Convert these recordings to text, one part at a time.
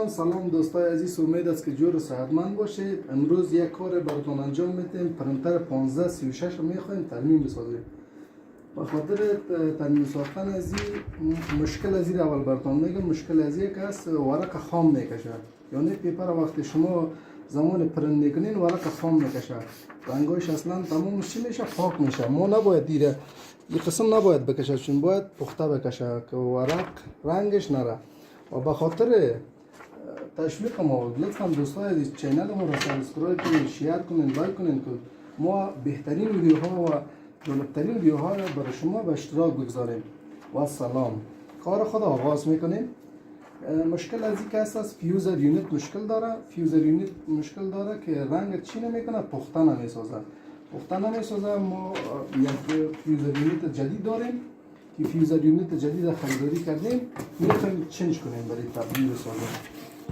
سلام دوستای عزیز، امید است که جور و صحتمند باشید. امروز یک کار براتون انجام میدیم. پرنتر 1536 رو میخوایم ترمیم بسازیم. به خاطر ترمیم ساختن از این مشکل از این اول براتون میگم. مشکل از این که است ورق خام میکشه، یعنی پیپر وقتی شما زمان پرنت میکنین ورق خام میکشه، رنگاش اصلا تمام چی میشه، پاک میشه. ما نباید دیره این قسم نباید بکشه، چون باید پخته بکشه که ورق رنگش نره. و به خاطر تشویق ما لطفا دوستای عزیز چینل ما را سابسکرایب کنید، شیر کنید، لایک کنید که ما بهترین ویدیوها و جالبترین ویدیوها را برای شما به اشتراک بگذاریم. و سلام. کار خود آغاز میکنیم. مشکل از این که است فیوزر یونیت مشکل داره. فیوزر یونیت مشکل داره که رنگ چی نمیکنه، پخته نمیسازه. پخته نمیسازه. ما یک فیوزر یونیت جدید داریم که فیوزر یونیت جدید خریداری کردیم، میخوایم چنج کنیم برای تبدیل بسازیم.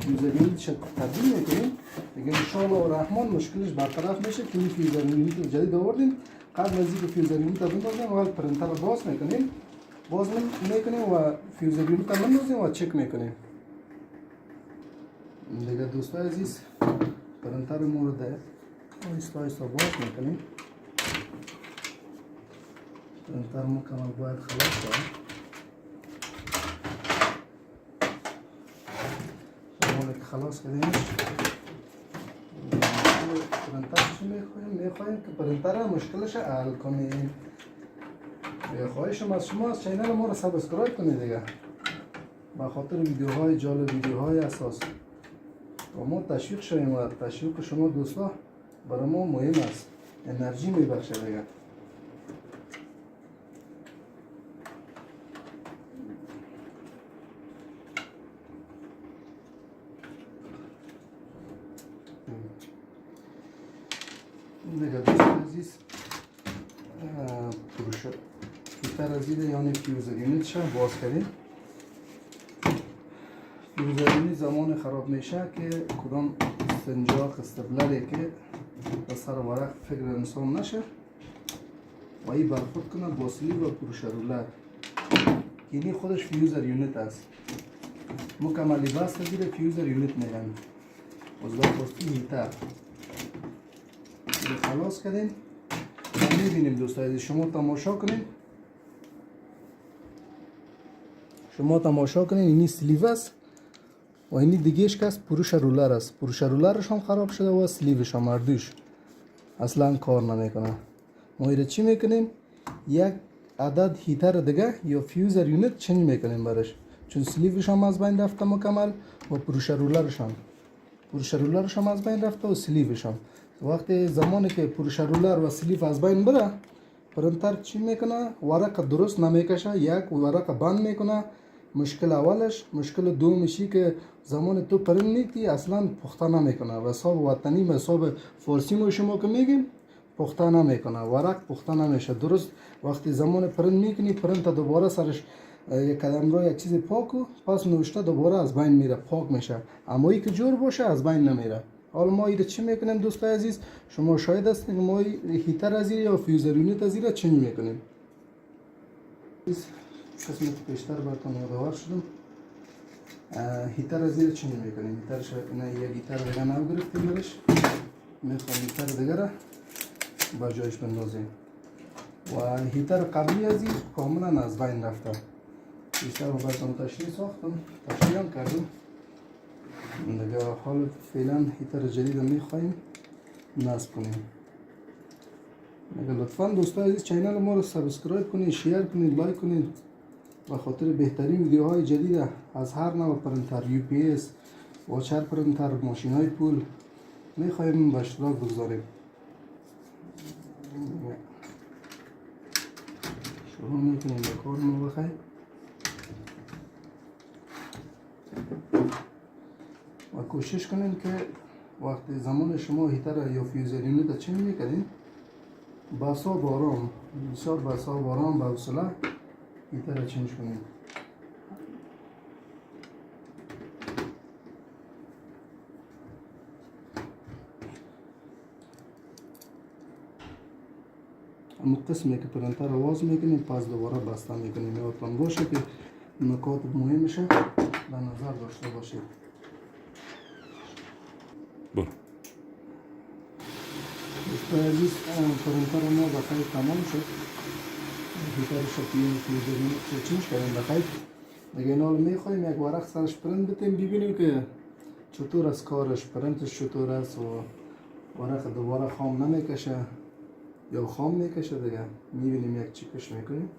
فیوزر یونیت شد تبدیل میکنیم دیگه انشاءالله و رحمان مشکلش برطرف میشه که این فیوزر یونیت جدید آوردیم. قبل از اینکه فیوزر یونیت رو بندازیم اول پرنتر رو باز میکنیم و فیوزر یونیت رو بندازیم و چک میکنیم. دیگه دوستای عزیز پرنتر ما رو آهسته آهسته باز میکنیم. پرنتر مکمل باید خلاص شد. خلاص کردیم. پرنتر چی میخوایم که پرنتر مشکلش حل کنیم. خواهشم از شما از چینل ما رو سابسکرایب کنید دیگه، به خاطر ویدیوهای جالب، ویدیوهای اساس و ما تشویق شویم. و تشویق شما دوستا برای ما مهم است، انرژی میبخشه دیگه. دیگه دوست عزیز پیپر از ایده یعنی فیوزر یونیت شو باز کردیم. فیوزر یونیت زمان خراب میشه که کدام سنجاق استبلری که به سر ورق فکر انسان نشه و این برخورد کنه با سلیب و پروشرولر. اینی خودش فیوزر یونیت است. مکملی بست زیر فیوزر یونیت میگن. وزبار پاستی هیتر خلاص کردیم. میبینیم دوستای شما تماشا کنین. اینی سلیو است و اینی دیگهش که است پروش رولر است. پروش رولرش هم خراب شده و سلیوش هم اردوش اصلا کار نمیکنه. ما ایره چی میکنیم؟ یک عدد هیتر دیگه یا فیوزر یونیت چنج میکنیم برش، چون سلیوش هم از بین رفته مکمل و پروش رولرش هم از بین رفته و سلیوش هم. وقتی زمانی که پروش رولر و سلیف از بین بره، پرنتر چی میکنه؟ ورق درست نمیکشه، یک ورق بند میکنه. مشکل اولش. مشکل دومشی که زمان تو پرنت میتی اصلا پخته نمیکنه و حساب وطنی و حساب فارسی ما شما که میگیم پخته نمیکنه، ورق پخته نمیشه درست. وقتی زمان پرنت میکنی پرنت دوباره سرش یک قدم رو یک چیز پاکو پس نوشته دوباره از بین میره، پاک میشه. اما ای که جور باشه از بین نمیره. حالا ما ایره چی میکنیم دوستای عزیز؟ شما شاید هستید که ما هیتر از یا فیوزر یونیت از ایره چنج میکنیم. قسمت پیشتر براتون یادآور شدم. هیتر از ایره چنج میکنیم. هیترش نه یک هیتر دیگه نو گرفتیم برش. میخوایم هیتر دیگه را با جایش بندازیم و هیتر قبلی از این کاملا از بین رفته. بیشتر رو براتون تشریح ساختم، تشریح هم کردم. دیگه حال فعلا هیتر جدید رو میخوایم نصب کنیم. دیگه لطفا دوستای عزیز چینل ما رو سابسکرایب کنید، شیر کنید، لایک کنید به خاطر بهترین ویدیوهای جدید از هر نوع پرنتر، یو پی اس، واچر پرنتر، ماشین های پول میخوایم به اشتراک بگذاریم. شروع میکنیم به کار ما بخیر. و کوشش کنین که وقتی زمان شما هیتر یا فیوزر یونیت چنج میکنین بساب آرام، بسیار بساب آرام به حوصله هیتر چنج کنین. اما قسمی که پرنتر رو باز میکنیم پس دوباره بسته میکنیم. یادتان باشه که نکات مهمش به نظر داشته باشید. برو. دوستان عزیز پرنتر ما بخیر تمام شد. هیتر شکلی فیوزرین چینج کردیم بخیر. دیگه اینا رو میخوایم یک ورق سرش پرنت بتیم ببینیم که چطور از کارش، پرنتش چطور است و ورق دوباره خام نمیکشه یا خام میکشه. دیگه میبینیم یک چیکش میکنیم.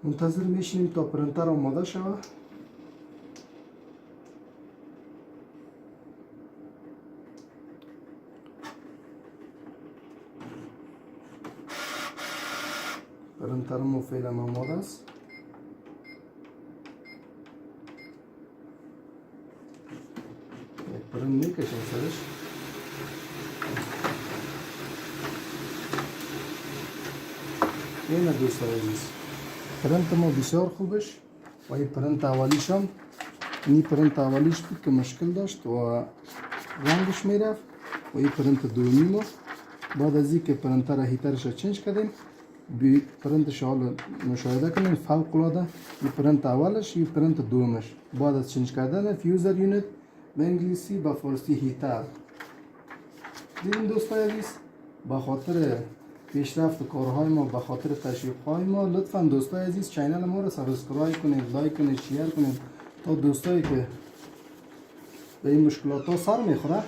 منتظر میشیم تا پرنتر آماده شود. پرنتر ما فعلا آماده است. یک پرنت میکشیم سرش. اینه دوستان عزیز، پرنت ما بسیار خوبش و این پرنت اولیش هم این پرنت اولیش بود که مشکل داشت و رنگش میرفت و این پرنت دومی ما بعد از اینکه پرنتر هیترش چنج کردیم پرنتش حالا مشاهده کنیم فوق العاده. این پرنت اولش، این پرنت دومش بعد از چنج کردن فیوزر یونیت به انگلیسی به فارسی هیتر. دیدین دوستان عزیز، به خاطر پیشرفت کارهای ما، به خاطر تشویقهای ما، لطفا دوستان عزیز چینل ما رو سابسکرایب کنید، لایک کنید، شیر کنید تا دوستایی که به این مشکلات ها سر میخوره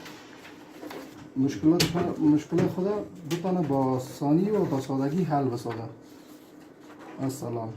مشکل خود بتانه با آسانی و با سادگی حل بسازه. السلام.